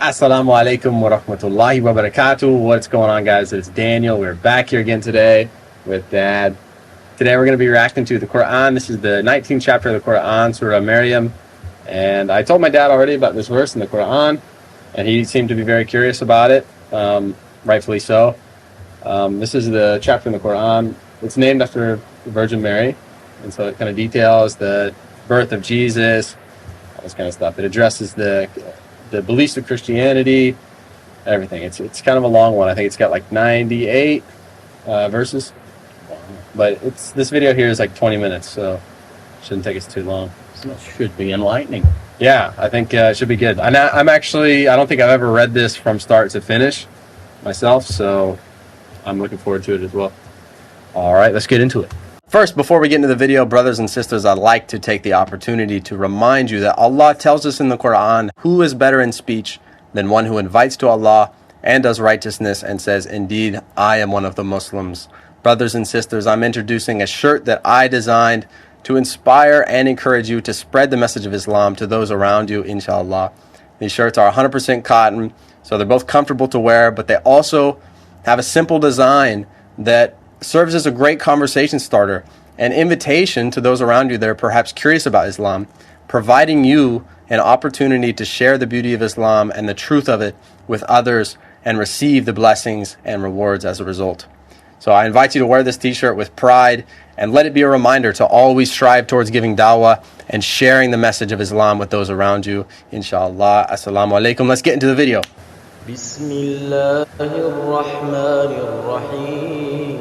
Assalamu alaikum wa rahmatullahi wa barakatuh. What's going on, guys? It's Daniel. We're back here again today with Dad. Today we're going to be reacting to the Quran. This is the 19th chapter of the Quran, Surah MARYAM. And I told my dad already about this verse in the Quran, and he seemed to be very curious about it, rightfully so. This is the chapter in the Quran. It's named after the Virgin Mary, and so it kind of details the birth of Jesus, all this kind of stuff. It addresses the beliefs of Christianity, everything. It's kind of a long one. I think it's got like 98 verses, but this video here is like 20 minutes, so it shouldn't take us too long. So it should be enlightening. Yeah, I think it should be good. I don't think I've ever read this from start to finish myself, so I'm looking forward to it as well. All right, let's get into it. First, before we get into the video, brothers and sisters, I'd like to take the opportunity to remind you that Allah tells us in the Quran, who is better in speech than one who invites to Allah and does righteousness and says, indeed, I am one of the Muslims. Brothers and sisters, I'm introducing a shirt that I designed to inspire and encourage you to spread the message of Islam to those around you, inshallah. These shirts are 100% cotton, so they're both comfortable to wear, but they also have a simple design that serves as a great conversation starter, an invitation to those around you that are perhaps curious about Islam, providing you an opportunity to share the beauty of Islam and the truth of it with others and receive the blessings and rewards as a result. So I invite you to wear this t-shirt with pride and let it be a reminder to always strive towards giving dawah and sharing the message of Islam with those around you, inshallah. Assalamu alaikum. Let's get into the video. Bismillahirrahmanirrahim.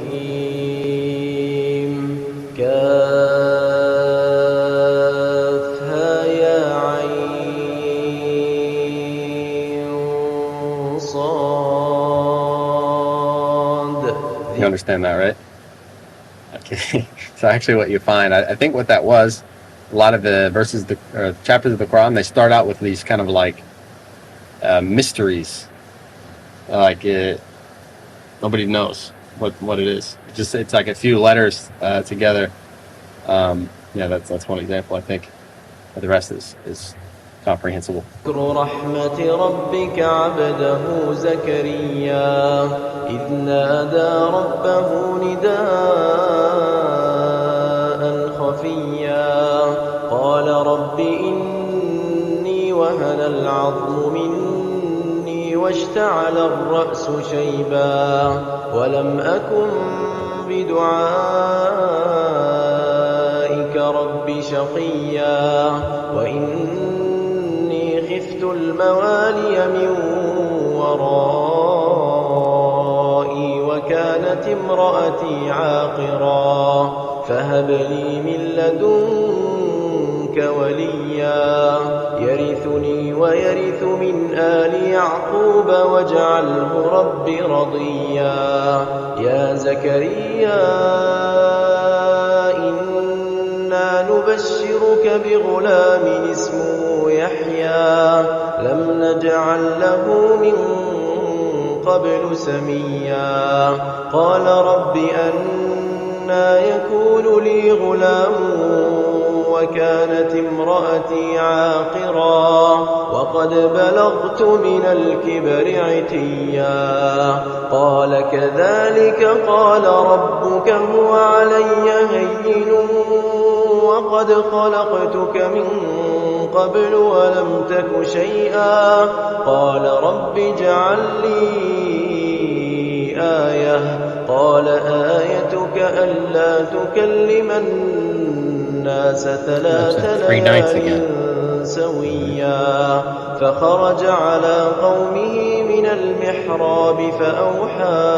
You understand that, right? Okay. So actually what you find, I think what that was, a lot of the verses, or chapters of the Quran, they start out with these kind of like mysteries. Nobody knows what it is. It's like a few letters together. Yeah, that's one example, I think. But the rest is comprehensible. رحمة ربك عبده زكريا إذ نادى ربه نداء خفيا قال رب إني وهن العظم مني واشتعل الرأس شيبا ولم أكن بدعائك رب شقيا وإني خفت الموالي من ورائي وكانت امرأتي عاقرا فهب لي من لدنك وليا يرثني ويرث من آل يعقوب واجعله رب رضيا يا زكريا إنا نبشرك بغلام اسمه يحيى لم نجعل له من قبل سميا قال رب أنى يكون لي غلام وكانت امرأتي عاقرا وقد بلغت من الكبر عتيا قال كذلك قال ربك هو علي هين وقد خلقتك من قبل ولم تك شيئا قال رب اجعل لي آية قال آيتك ألا تكلم الناس 3 ليال سويا فخرج على قومه من المحراب فأوحى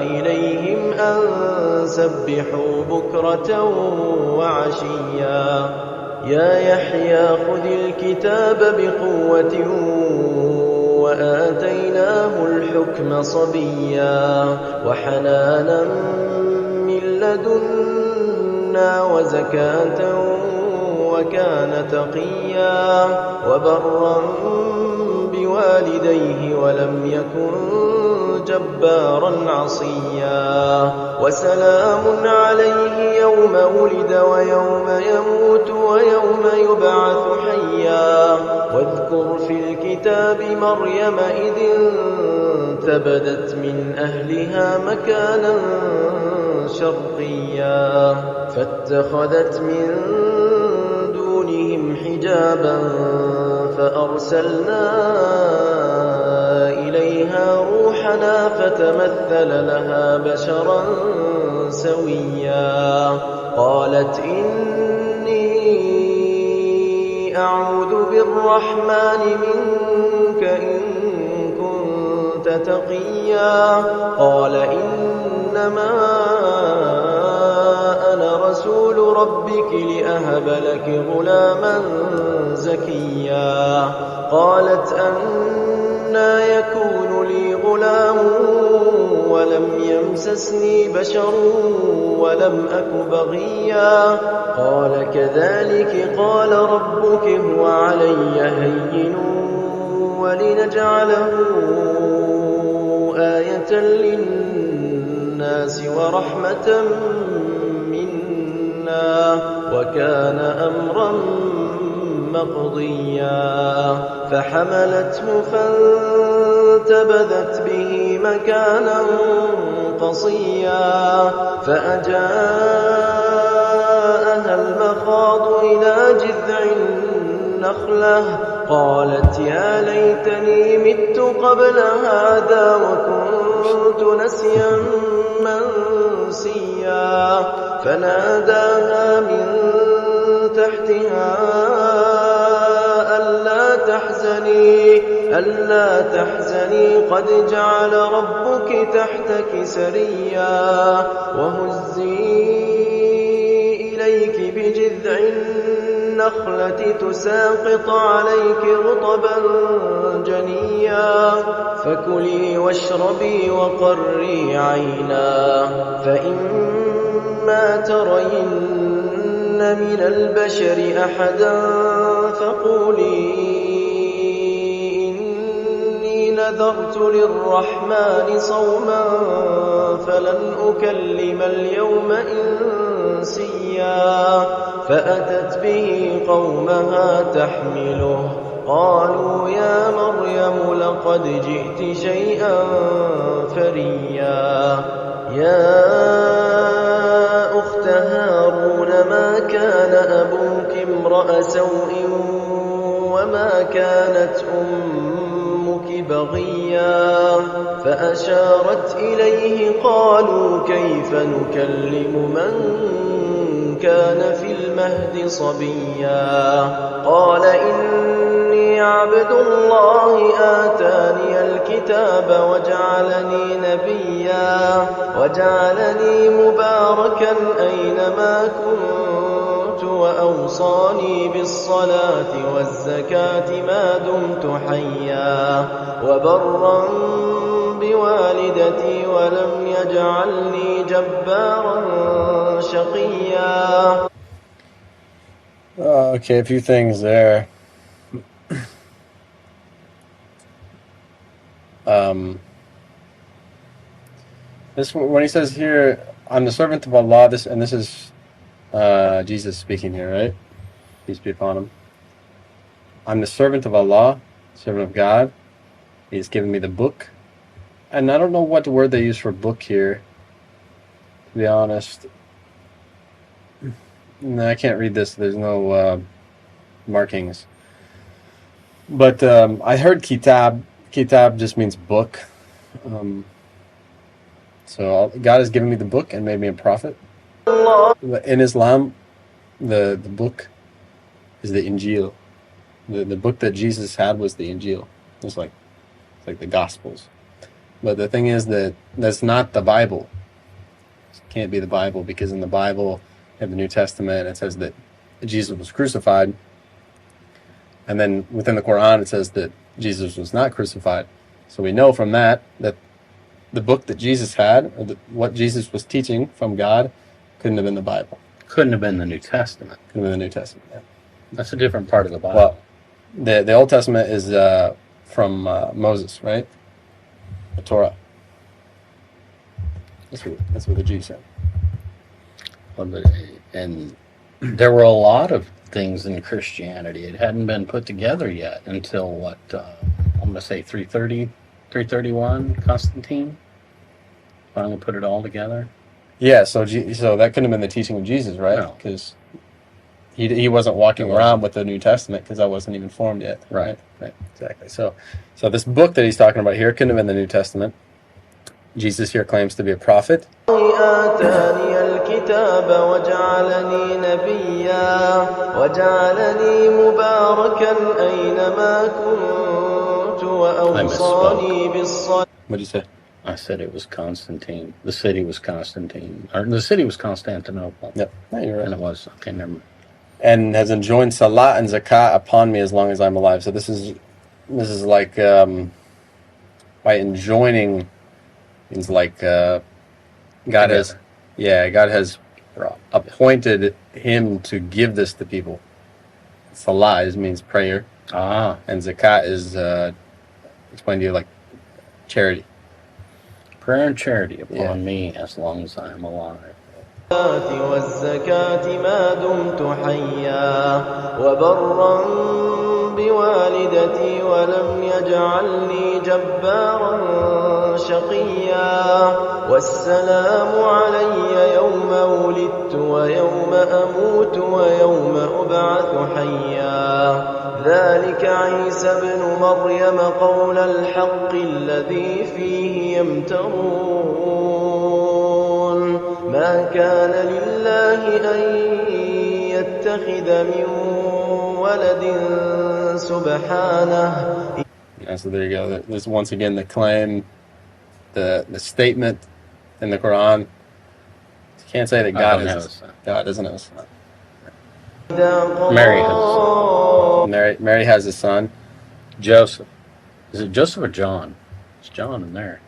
إليهم أن سبحوا بكرة وعشيا يا يحيى خذ الكتاب بقوة وآتيناه الحكم صبيا وحنانا من لدنا وزكاة وكان تقيا وبرا بوالديه ولم يكن جبارا عصيا وسلام عليه يوم ولد ويوم يموت ويوم يبعث حيا واذكر في الكتاب مريم إذ انتبذت من أهلها مكانا شرقيا فاتخذت من دونهم حجابا فأرسلنا إليها روحنا فتمثل لها بشرا سويا قالت إني أعوذ بالرحمن منك إن كنت تقيا قال إنما أنا رسول ربك لأهب لك غلاما زكيا قالت أنى يكون لي غلام ولم يمسسني بشر ولم أك بغيا قال كذلك قال ربك هو علي هين ولنجعله آية للناس ورحمة منا وكان أمرا مقضيا فحملته فانتبذت به مكانا قصيا فأجاءها المخاض إلى جذع النخلة قالت يا ليتني مت قبل هذا وكنت نسيا منسيا فناداها من تحتها ألا تحزني قد جعل ربك تحتك سريا وهزي إليك بجذع النخلة تساقط عليك رطبا جنيا فكلي واشربي وقري عينا فإما ترين من البشر أحدا فقولي نذرت للرحمن صوما فلن أكلم اليوم إنسيا فأتت به قومها تحمله قالوا يا مريم لقد جئت شيئا فريا يا أخت هارون ما كان أبوك امرأ سوء وما كانت أمك بغيا فأشارت إليه قالوا كيف نكلم من كان في المهد صبيا قال إني عبد الله آتاني الكتاب وجعلني نبيا وجعلني مباركا أينما كنت وأوصاني بالصلاة والزكاة ما دمت حيا وبرا بوالدتي ولم يجعلني جبارا شقيا. Okay, a few things there. This when he says here, "I'm the servant of Allah." This is Jesus speaking here, right? Peace be upon him. I'm the servant of Allah, servant of God. He's given me the book, and I don't know what word they use for book here. To be honest, no, I can't read this. There's no markings. But I heard kitab. Kitab just means book. So God has given me the book and made me a prophet. In Islam, the book is the Injil. The book that Jesus had was the Injil. It's like the Gospels. But the thing is that that's not the Bible. It can't be the Bible, because in the Bible, you have the New Testament, it says that Jesus was crucified. And then within the Quran, it says that Jesus was not crucified. So we know from that the book that Jesus had, or what Jesus was teaching from God, couldn't have been the Bible. Couldn't have been the New Testament. Couldn't have been the New Testament, yeah. That's a different part of the Bible. Well, the Old Testament is from Moses, right? The Torah. That's what the Jews said. And There were a lot of things in Christianity. It hadn't been put together yet until what, I'm going to say 330, 331, Constantine finally put it all together. Yeah, so so that couldn't have been the teaching of Jesus, right? No. Because he wasn't walking It wasn't. around with the New Testament because that wasn't even formed yet. Right. Exactly. So this book that he's talking about here couldn't have been the New Testament. Jesus here claims to be a prophet. آتاني الكتاب وجعلني نبيا وجعلني مباركا أينما كنت وأوصاني بالصلاة. What'd you say? I said it was Constantine. The city was Constantine. Or the city was Constantinople. Yep. No, you're right. And it was. Okay, never mind. And has enjoined salah and zakah upon me as long as I'm alive. So this is like by enjoining means like God has appointed him to give this to people. Salah means prayer, and zakat is explained to you like charity. Prayer and charity upon me as long as I am alive. والزكاة ما دمت حيا وبرا بوالدتي ولم يجعلني جبارا شقيا والسلام علي يوم ولدت ويوم أموت ويوم أبعث حيا ذلك عيسى بن مريم قول الحق الذي فيه يمترون ما كان لله أن يتخذ من ولد سبحانه. Yeah, so there you go. There's once again the claim, the statement in the Quran. You can't say that God doesn't have a son. Mary has a son. Mary has a son. Joseph. Is it Joseph or John? It's John in there.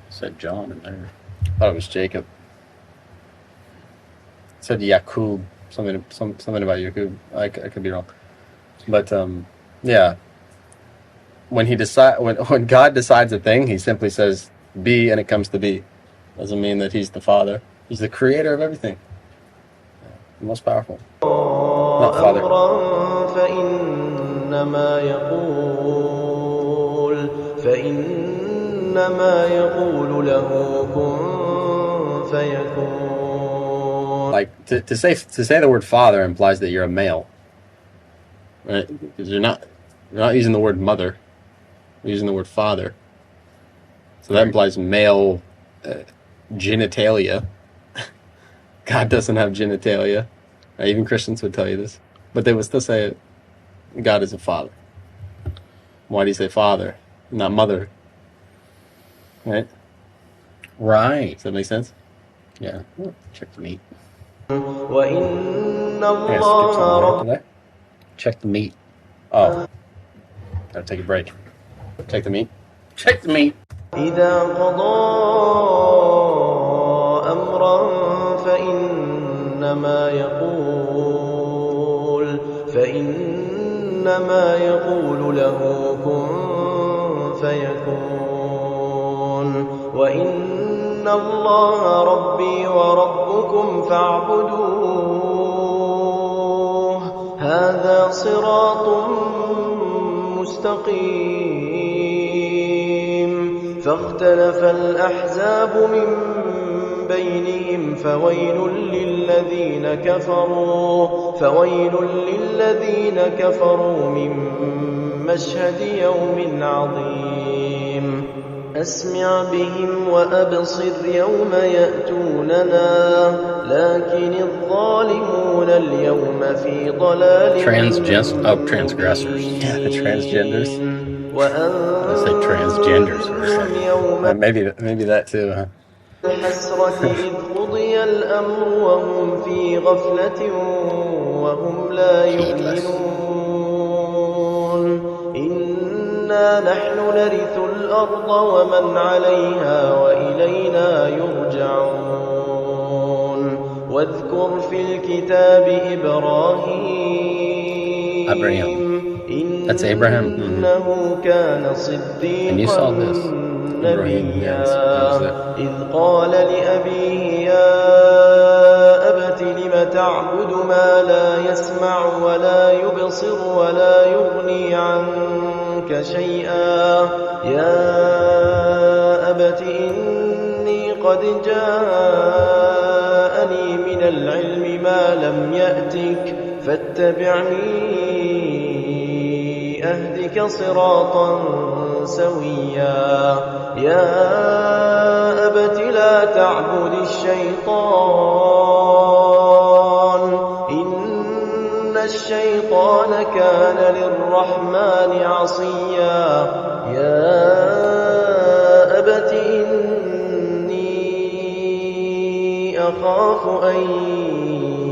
It said John in there. I thought it was Jacob. It said Yaqub. Something about Yaqub. I could be wrong. But yeah. When God decides a thing, he simply says be and it comes to be. Doesn't mean that he's the father. He's the creator of everything. The most powerful. Not father. Like to say the word father implies that you're a male, right? Because you're not using the word mother. You're using the word father. So that implies male genitalia. God doesn't have genitalia. Even Christians would tell you this, but they would still say God is a father. Why do you say father, not mother? Right? Right. Does that make sense? Yeah. Check the meat. Check the meat. Oh. Gotta take a break. Check the meat. Check the meat. إذا قضى أمرا فإنما يقول له كن فيكون وإن الله ربي وربكم فاعبدوه هذا صراط مستقيم فاختلف الأحزاب من بينهم فويل للذين كفروا من مشهد يوم عظيم أسمع بهم وأبصر يوم يأتوننا لكن الظالمون اليوم في ضلال transgressors. Yeah, transgenders. I said transgenders. Maybe that too, huh? الحسرة إذ قضي الأمر وهم في غفلة وهم لا يؤمنون إنا نحن نرث الأرض ومن عليها وإلينا يرجعون واذكر في الكتاب إبراهيم That's Abraham. إنه كان صديقا And you saw this. نبيا إذ قال لأبيه يا أبت لم تعبد ما لا يسمع ولا يبصر ولا يغني عنك شيئا يا أبت إني قد جاءني من العلم ما لم يأتك فاتبعني أهدك صراطا سويا يا أبت لا تعبد الشيطان إن الشيطان كان للرحمن عصيا يا أبت إني أخاف أن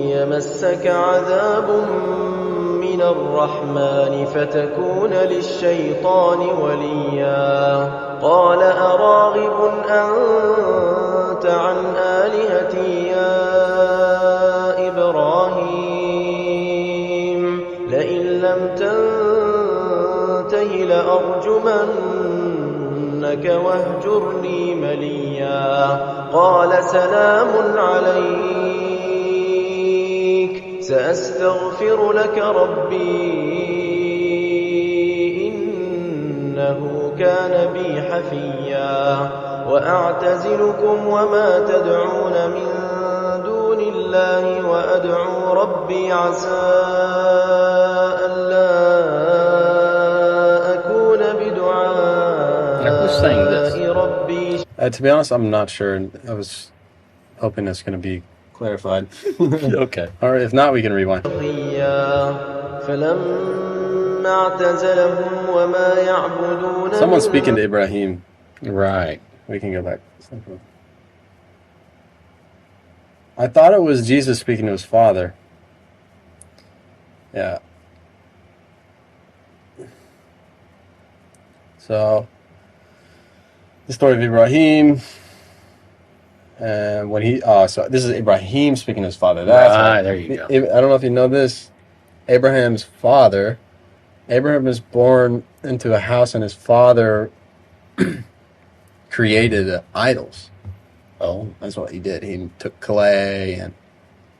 يمسك عذاب من الرحمن فتكون للشيطان وليا قال أراغب أنت عن آلهتي يا إبراهيم لئن لم تنته لأرجمنك واهجرني مليا قال سلام عليك سأستغفر لك ربي إنه كان بي حفيا وأعتزلكم وما تدعون من دون الله وأدعو ربي عسى ألا أكون بدعاء ربي To be honest, I'm not sure. I was hoping that's going to be clarified. Okay. Or if not, we can rewind. فلما اعتزلهم وما يعبدون Someone's speaking to Ibrahim. Right. We can go back. I thought it was Jesus speaking to his father. Yeah. So, the story of Ibrahim. And when so this is Ibrahim speaking to his father. Right, there you go. I don't know if you know this. Abraham's father, Abraham was born into a house and his father created idols. Oh, That's what he did. He took clay and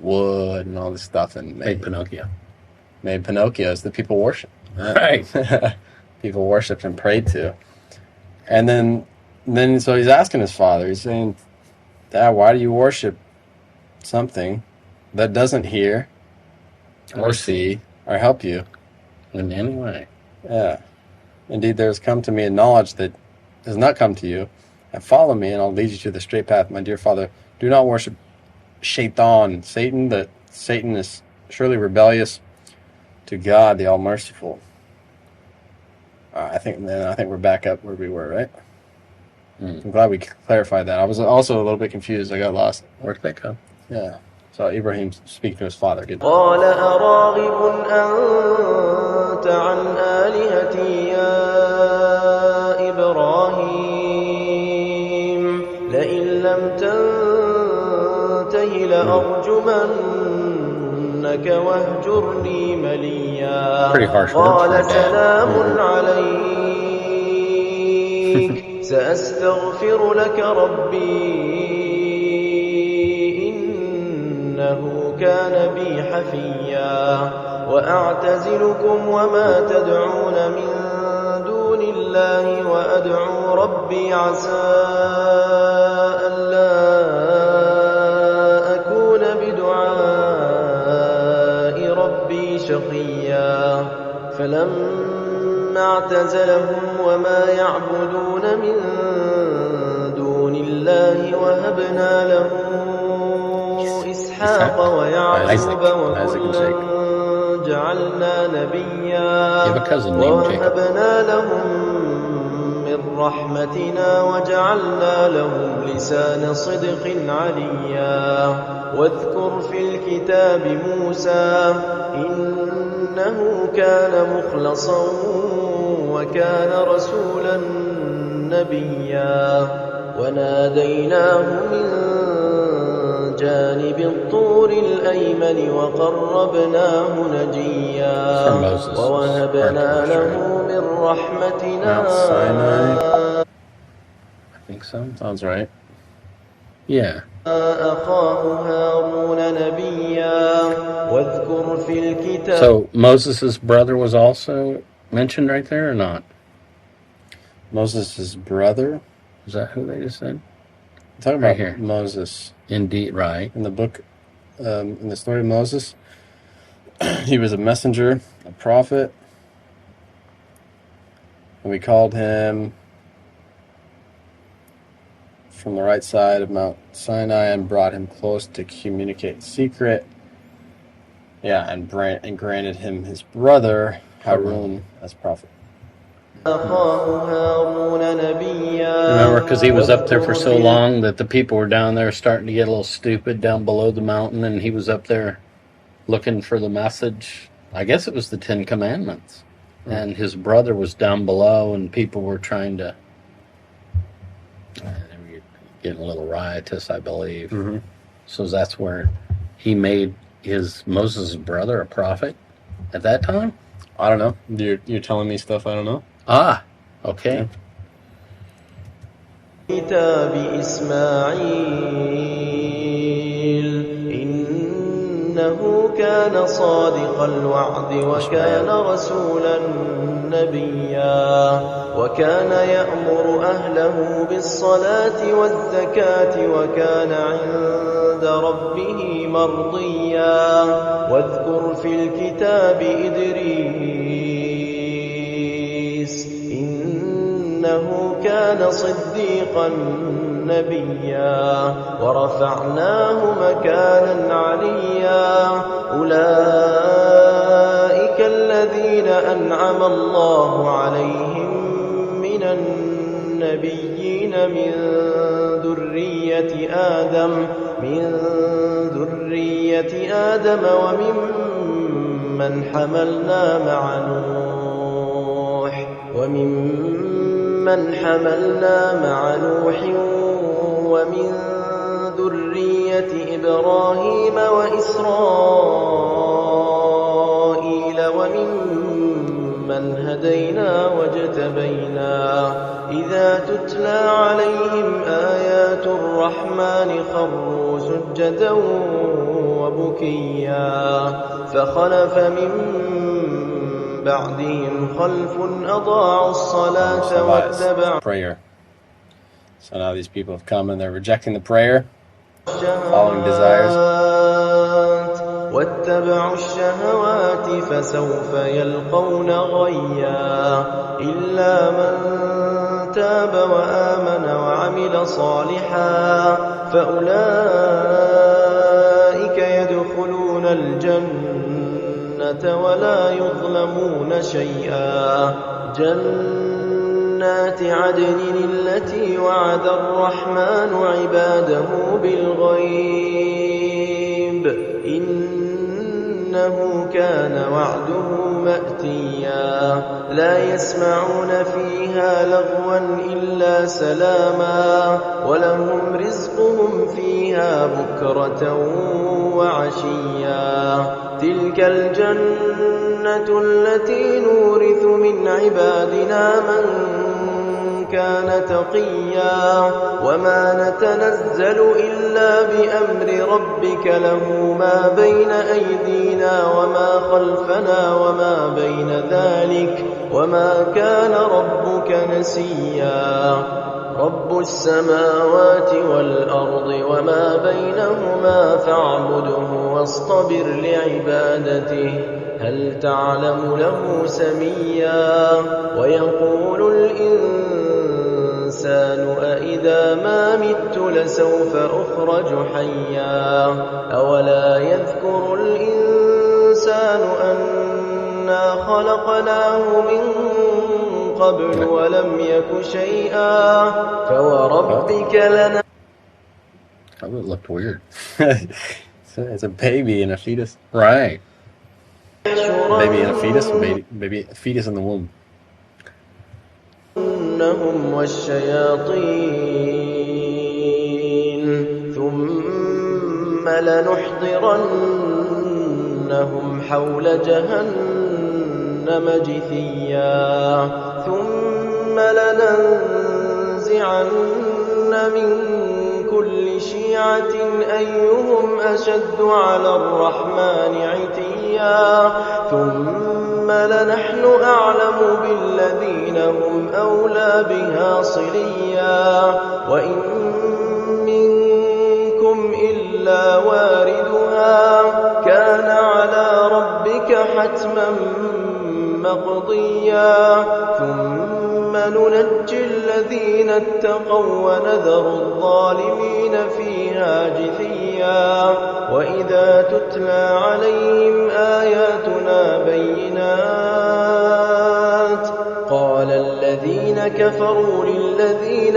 wood and all this stuff and made Pinocchio. Made Pinocchios that people worship. Right. People worshipped and prayed to. And then so he's asking his father, he's saying, Dad, why do you worship something that doesn't hear or see or help you in any way? Yeah. Indeed, there has come to me a knowledge that has not come to you. And follow me, and I'll lead you to the straight path. My dear father, do not worship Shaitan, Satan. That Satan is surely rebellious to God, the All-Merciful. I think we're back up where we were, right? I'm glad we clarified that. I was also a little bit confused. I got lost. Where'd that come? Yeah. So Ibrahim speaking to his father. Good. قال أراغب أنت عن آلهتي يا إبراهيم لئن لم تنته لأرجمنك واهجرني مليا قال سلام عليك سأستغفر لك ربي إنه كان بي حفيا وأعتزلكم وما تدعون من دون الله وأدعو ربي عسى ألا أكون بدعاء ربي شقيا فلما اعتزلهم وما يعبدون من دون الله وهبنا له إسحاق ويعقوب وكلا جعلنا نبيا ووهبنا لهم من رحمتنا وجعلنا لهم لسان صدق عليا واذكر في الكتاب موسى إنه كان مخلصا وكان رسولا نبيا وناديناه من جانب الطور الأيمن وقربناه نجيا ووهبنا له من رحمتنا I think so. Sounds right. Yeah. أخاه هارون نبيا واذكر في الكتاب. So Moses' brother was also mentioned right there or not? Moses' brother. Is that who they just said? I'm talking Right about here. Moses Indeed, right. in the book, in the story of Moses. He was a messenger, a prophet, and we called him from the right side of Mount Sinai and brought him close to communicate secret. Yeah, and granted him his brother Harun as prophet. Remember, because he was up there for so long that the people were down there starting to get a little stupid down below the mountain, and he was up there looking for the message. I guess it was the 10 Commandments. And his brother was down below, and people were trying to... they were getting a little riotous, I believe. Mm-hmm. So that's where he made Moses' brother a prophet at that time? I don't know. You're telling me stuff I don't know? Ah, okay. كتاب إسماعيل إنه كان صادق الوعد وكان رسولا نبيا وكان يأمر أهله بالصلاة والزكاة وكان عند ربه مرضيا واذكر في الكتاب إدريس إنه كان صديقا نبيا ورفعناه مكانا عليا أولئك الذين أنعم الله عليهم من النبيين من ذرية آدم وممن حملنا مع نوح ومن ذرية إبراهيم وإسرائيل وممن هدينا واجتبينا إذا تتلى عليهم آيات الرحمن خروا سجدا وبكيا فخلف من بعدهم خلف أضاعوا الصلاة واتبعوا prayer. So now these people have come and they're rejecting the prayer, following desires. واتبعوا الشهوات فسوف يلقون غيا إلا من تاب وآمن وعمل صالحا فأولئك يدخلون الجنة ولا يظلمون شيئا جنات عدن التي وعد الرحمن عباده بالغيب إنه كان وعده مأتيا لا يسمعون فيها لغوا إلا سلاما ولهم رزقهم فيها بكرة وعشيا تلك الجنة التي نورث من عبادنا من كان تقيا وما نتنزل إلا بأمر ربك له ما بين أيدينا وما خلفنا وما بين ذلك وما كان ربك نسيا رب السماوات والأرض وما بينهما فاعبده واصطبر لعبادته هل تعلم له سميا ويقول الإنسان أإذا ما مت لسوف أخرج حيا أولا يذكر الإنسان أنا خلقناه من قبل ولم يك شيئا فوربك لنا. That would look weird. It's a baby and a fetus. Right. Baby and a fetus, baby a fetus in the womb. إنهم والشياطين ثم لنحضرنهم حول جهنم جثيا ثم لننزعن من كل شيعة أيهم أشد على الرحمن عتيا ثم لنحن أعلم بالذين هم أولى بها صليا وإن منكم إلا واردها كان على ربك حتما مقضيا ثم ننجي الذين اتقوا ونذر الظالمين فيها جثيا وإذا تتلى عليهم آياتنا بينات قال الذين كفروا للذين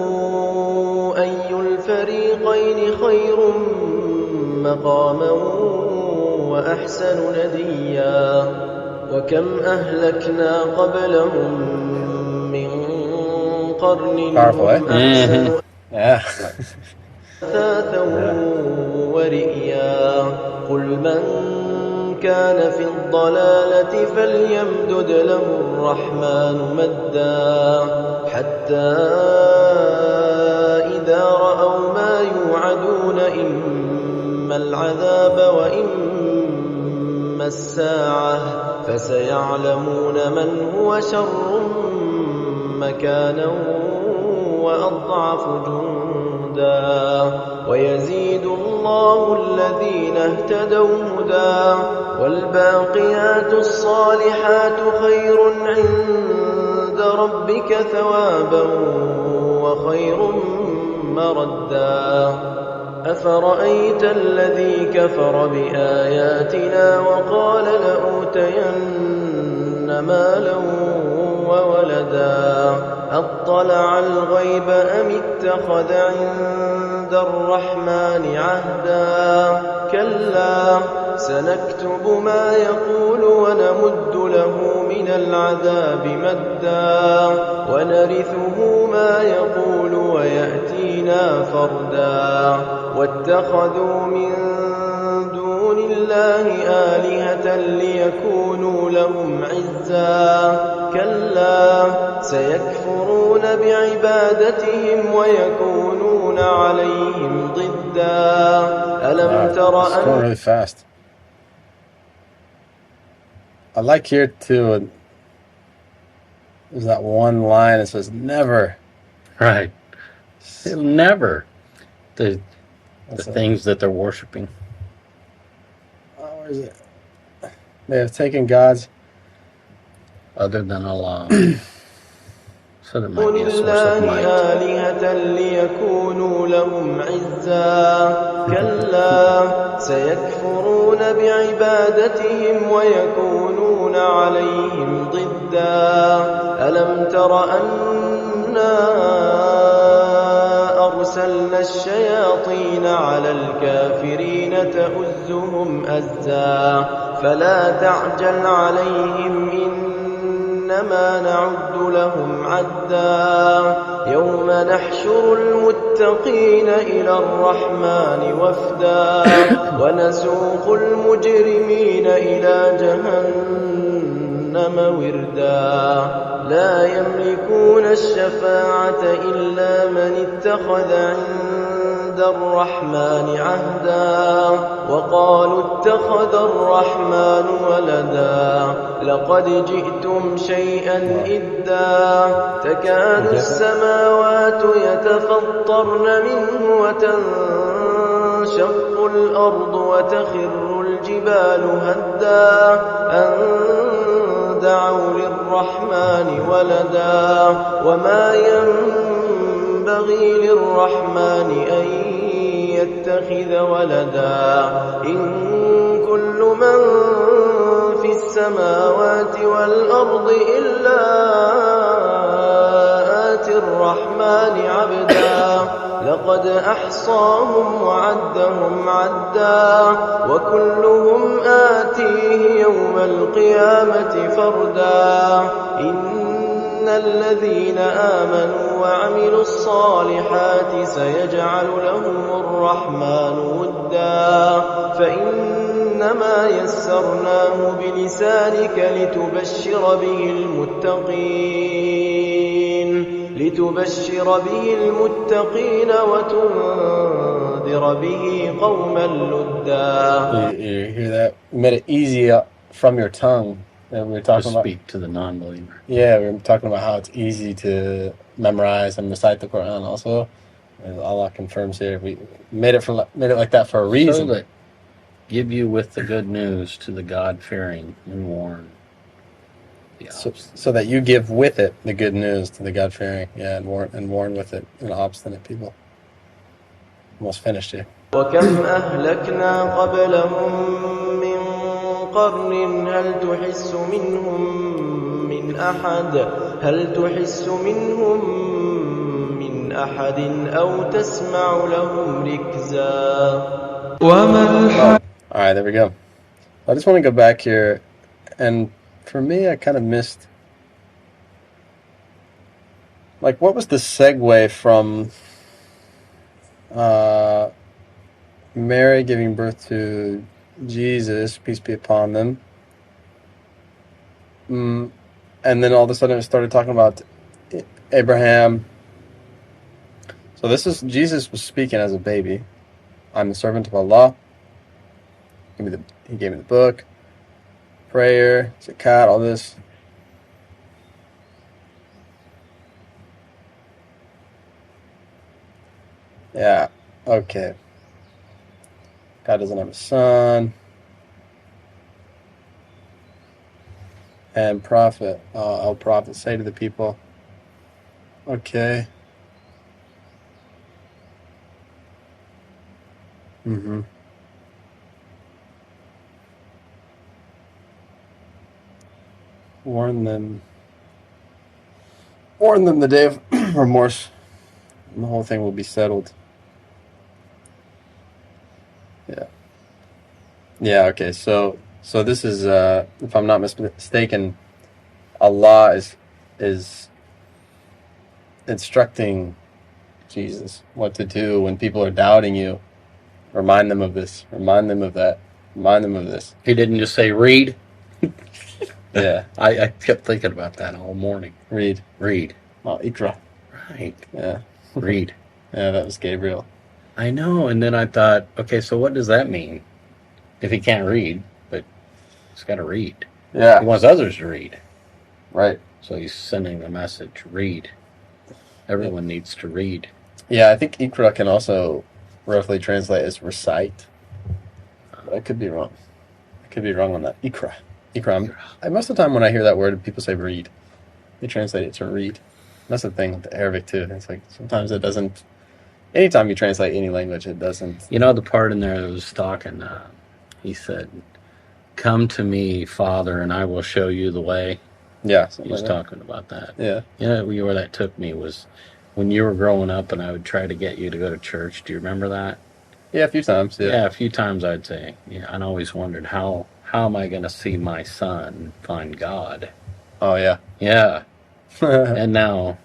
آمنوا أي الفريقين خير مقاما وأحسن نديا وكم أهلكنا قبلهم من قرن هم أحسن أثاثا ورئيا قل من كان في الضلالة فليمدد له الرحمن مدا حتى إذا رأوا ما يوعدون إما العذاب وإما الساعة فسيعلمون من هو شر مكانا وأضعف جندا ويزيد الله الذين اهتدوا هدى والباقيات الصالحات خير عند ربك ثوابا وخير مردا أفرأيت الذي كفر بآياتنا وقال لأوتين مالا وولدا أطلع الغيب أم اتخذ عند الرحمن عهدا كلا سنكتب ما يقول ونمد له من العذاب مدا ونرثه ما يقول ويأتينا فردا واتخذوا من دون الله آلهة ليكونوا لهم عزا كلا سيكفرون بعبادتهم ويكونون عليهم ضدا ألم تر It's going really fast. I like here too. There's that one line that says "never." Right. They'll never. The things that they're worshiping. Where is it? They have taken God's. Other than Allah. So there might be a source of might. آلهة ليكونوا لهم عزا كلا سيكفرون بعبادتهم ويكونون عليهم ضدا ألم تر أنا أرسلنا الشياطين على الكافرين تؤزهم أزا فلا تعجل عليهم إنما نعد لهم عدا يوم نحشر المتقين إلى الرحمن وفدا ونسوق المجرمين إلى جهنم وردا لا يملكون الشفاعة إلا من اتخذ عند الرحمن عهدا وقالوا اتخذ الرحمن ولدا لقد جئتم شيئا إدا تكاد السماوات يتفطرن منه وتنشق الأرض وتخر الجبال هدا أن دعوا للرحمن ولدا وما ينبغي للرحمن أن يتخذ ولدا إن كل من في السماوات والأرض إلا آتي الرحمن عبدا لقد أحصاهم وعدهم عدا وكلهم آتيه يوم القيامة فردا إن الذين آمنوا وعملوا الصالحات سيجعل لهم الرحمن ودا فإنما يسرناه بلسانك لتبشر به المتقين لتبشر به المتقين وتنذر به قوما لدا. You hear that? You made it easy from your tongue. And we were To talking about, speak to the non-believer. yeah, we were talking about how it's easy to memorize and recite the Quran also. And Allah confirms here we made it like that for a reason. So that give you with the good news to the God-fearing and warn the obstinate. So that you give with it the good news to the God-fearing, yeah, and warn with it an obstinate people. Almost finished here. وكم أهلكنا قبلهم من قرن هل تحس منهم من أحد أو تسمع لهم ركزا. All right, there we go. I just want to go back here, and for me, I kind of missed, like, what was the segue from Mary giving birth to Jesus, peace be upon them, and then all of a sudden it started talking about Abraham. So this is, Jesus was speaking as a baby. I'm the servant of Allah. He gave me the book, prayer, zakat, all this. Yeah, okay. God doesn't have a son. And prophet, I'll prophet say to the people. Okay. Mm-hmm. Warn them the day of remorse, and the whole thing will be settled. Yeah, okay, so this is, if I'm not mistaken, Allah is instructing Jesus what to do when people are doubting you. Remind them of this, remind them of that, remind them of this. He didn't just say, read. Yeah. I kept thinking about that all morning. Read. Oh, Ikra. Right. Yeah. Read. Yeah, that was Gabriel. I know, and then I thought, okay, so what does that mean? If he can't read, but he's got to read. Yeah. He wants others to read. Right. So he's sending the message, read. Everyone needs to read. Yeah, I think Ikra can also roughly translate as recite. But I could be wrong. I could be wrong on that. Ikra. Most of the time when I hear that word, people say read. They translate it to read. That's the thing with the Arabic too. It's like sometimes it doesn't. Anytime you translate any language, it doesn't. You know the part in there that was talking, he said, come to me, Father, and I will show you the way. Yeah. He was talking about that. Yeah. You know, where that took me was when you were growing up and I would try to get you to go to church. Do you remember that? Yeah, a few times. Yeah, a few times I'd say. Yeah, and I always wondered, how am I going to see my son find God? Oh, yeah. Yeah. And now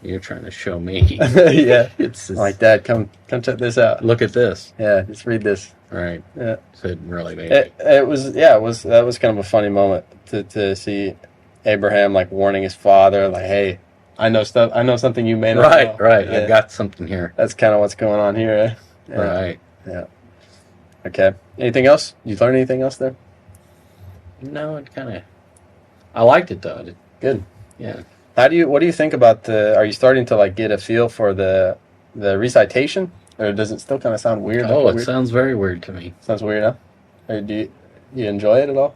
you're trying to show me. Yeah. It's just, like, Dad, come check this out. look at this. Yeah, just read this. Right. Yeah. So it really made me. That was kind of a funny moment to see Abraham like warning his father, like, hey, I know something you may not know. Right. Yeah. I've got something here. That's kind of what's going on here. Eh? Yeah. Right. Yeah. Okay. Anything else? Did you learn anything else there? No, it kind of. I liked it though. Good. Yeah. What do you think about are you starting to like get a feel for the recitation, or does it still kind of sound weird? Oh, it weird? sounds very weird to me. Sounds weird, huh? Or do you enjoy it at all?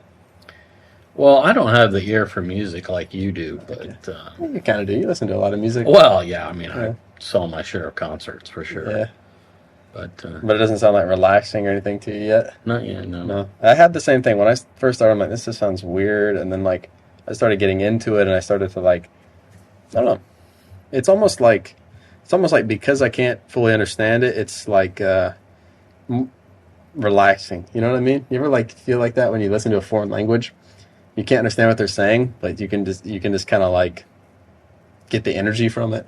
Well, I don't have the ear for music like you do, but You kind of do. You listen to a lot of music. well, yeah. I mean, Yeah. I saw my share of concerts for sure. Yeah. But But it doesn't sound like relaxing or anything to you yet. not yet. No. No, I had the same thing when I first started. I'm like, this just sounds weird, and then like I started getting into it, and I started to like, I don't know. It's almost like because I can't fully understand it, it's like relaxing. You know what I mean? You ever like feel like that when you listen to a foreign language? You can't understand what they're saying, but you can just kind of like get the energy from it.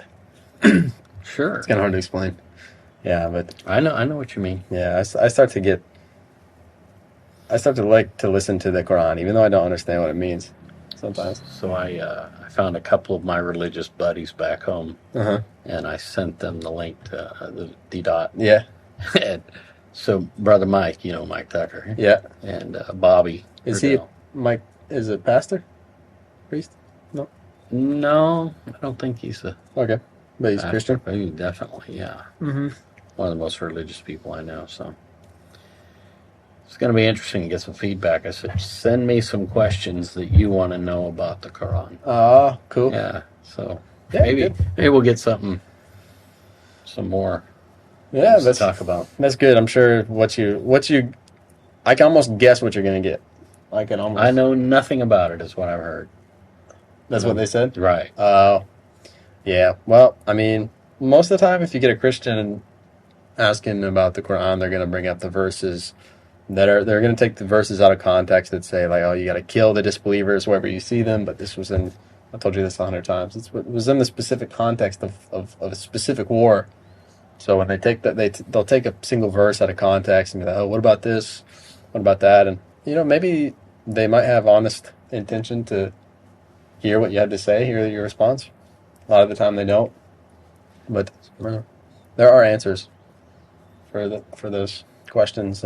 Sure. It's kind of hard to explain. Yeah, but I know what you mean. yeah, I start to like to listen to the Quran, even though I don't understand what it means. sometimes. So I found a couple of my religious buddies back home, Uh-huh. and I sent them the link to the D-Dot. Yeah. And so Brother Mike, Mike Tucker, Yeah. and Bobby. Is he Riddell. Mike? Is it pastor? Priest? No. No, I don't think he's a Okay. But he's pastor, Christian. but he definitely, yeah. Mm-hmm. One of the most religious people I know. So it's going to be interesting to get some feedback. I said, send me some questions that you want to know about the Quran. Oh, cool. Yeah. So Yeah, maybe good. we'll get some more Yeah, things to that's talk about. that's good. I'm sure I can almost guess what you're gonna get. I know nothing about it, is what I've heard. That's what they said. Right. Yeah. Well, I mean, most of the time, if you get a Christian asking about the Quran, they're gonna bring up the verses they're gonna take the verses out of context that say like, oh, you got to kill the disbelievers wherever you see them. But this was in. I told you this 100 times. It was in the specific context of a specific war. So when they take that, they'll take a single verse out of context and be like, oh, what about this? What about that? And maybe they might have honest intention to hear what you have to say, hear your response. A lot of the time they don't, but there are answers for those questions.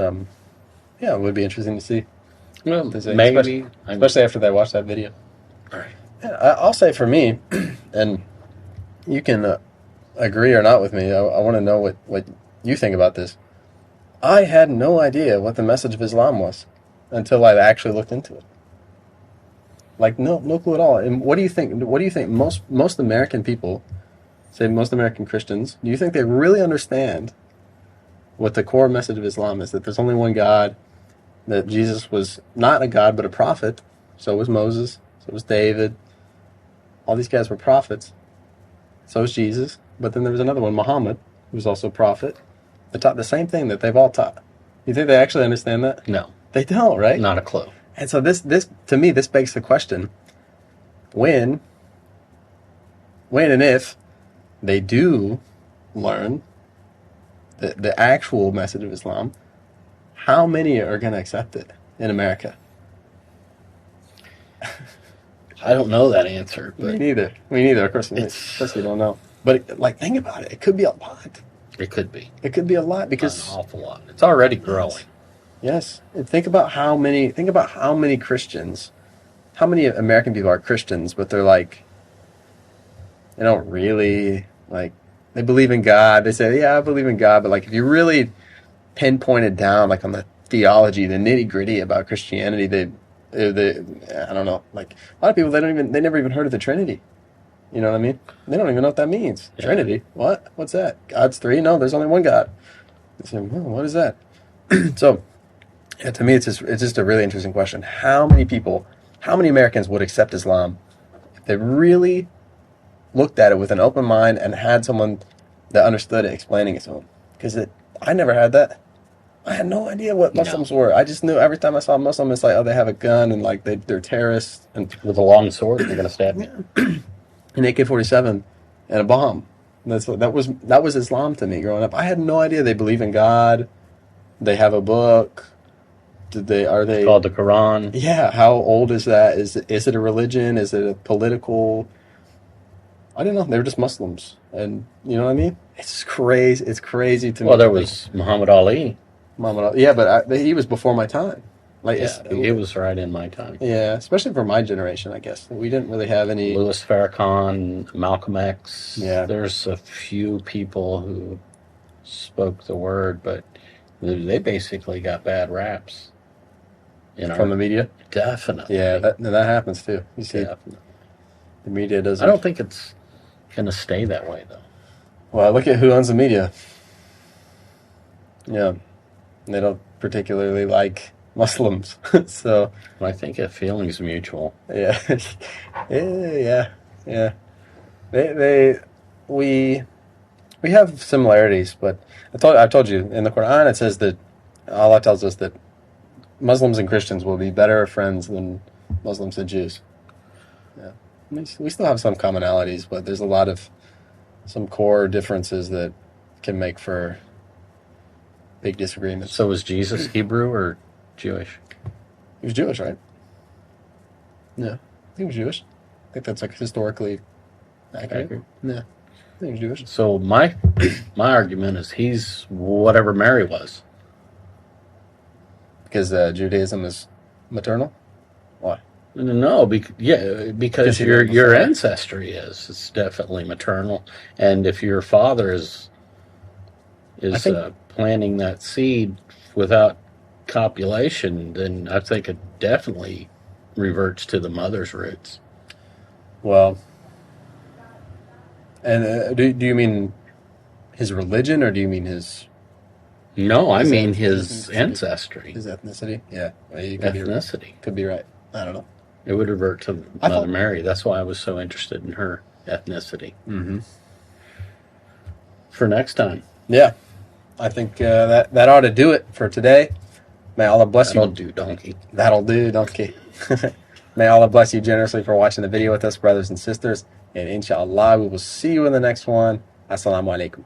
Yeah, it would be interesting to see. Well, They say, maybe. especially after they watch that video. Right. Yeah, I'll say for me, and you can agree or not with me. I want to know what you think about this. I had no idea what the message of Islam was until I actually looked into it. Like no clue at all. And what do you think? What do you think? Most American people, say most American Christians, do you think they really understand what the core message of Islam is? That there's only one God, that Jesus was not a god but a prophet. So was Moses. So was David. All these guys were prophets. So was Jesus. But then there was another one, Muhammad, who was also a prophet. They taught the same thing that they've all taught. You think they actually understand that? No. They don't, right? Not a clue. And so this to me, this begs the question: when and if they do learn the actual message of Islam, how many are going to accept it in America? I don't know that answer. But Me neither. Of course you don't know. But think about it. It could be a lot. it could be. It could be a lot because An awful lot. It's already growing. yes. And think about how many Christians, how many American people are Christians, but they're like, they don't really, they believe in God. They say, yeah, I believe in God. But if you really pinpoint it down, on the theology, the nitty gritty about Christianity, they I don't know. A lot of people, they never even heard of the Trinity. You know what I mean? They don't even know what that means. Yeah. Trinity? What? What's that? God's three? No, there's only one God. They say, well, what is that? So, yeah, to me, it's just a really interesting question. How many Americans would accept Islam if they really looked at it with an open mind and had someone that understood it explaining it to them? Because I never had that. I had no idea what Muslims were. I just knew every time I saw a Muslim, it's like, oh, they have a gun and they're terrorists and With a long sword, they're going to stab you. an AK-47 and a bomb. That was Islam to me growing up. I had no idea they believe in God. They have a book. Are they It's called the Quran. Yeah, how old is that? Is it a religion? Is it a political? I didn't know. They were just Muslims, and you know what I mean. It's just crazy. It's crazy to me. Well, there was Muhammad Ali. Muhammad. Yeah, but he was before my time. It was right in my time. Yeah, especially for my generation, I guess. We didn't really have any. Louis Farrakhan, Malcolm X. Yeah. There's a few people who spoke the word, but they basically got bad raps. From the media? Definitely. Yeah, that happens too. You see, Definitely. the media doesn't. I don't think it's going to stay that way, though. Well, look at who owns the media. Yeah, they don't particularly like Muslims, so I think a feeling's mutual. yeah, yeah. We have similarities, but I told you in the Quran it says that Allah tells us that Muslims and Christians will be better friends than Muslims and Jews. Yeah, we still have some commonalities, but there's a lot of some core differences that can make for big disagreements. So was Jesus Hebrew or Jewish? He was Jewish, right? Yeah. he was Jewish. I think that's like historically accurate. Yeah, I think he was Jewish. So my argument is he's whatever Mary was. Because Judaism is maternal? Why? No, because he didn't your before. ancestry is. It's definitely maternal, and if your father is I think- planting that seed without copulation, then I think it definitely reverts to the mother's roots. Well, and do you mean his religion, or do you mean his No, I His mean ethnicity. his ancestry, his ethnicity? Yeah, well, you could be right. ethnicity. Could be right. I don't know. It would revert to I Mother thought- Mary. That's why I was so interested in her ethnicity. Mm-hmm. For next time, Yeah, I think that ought to do it for today. May Allah bless that'll you. do, donkey. That'll do, donkey. May Allah bless you generously for watching the video with us, brothers and sisters. And inshallah, we will see you in the next one. Assalamu alaikum.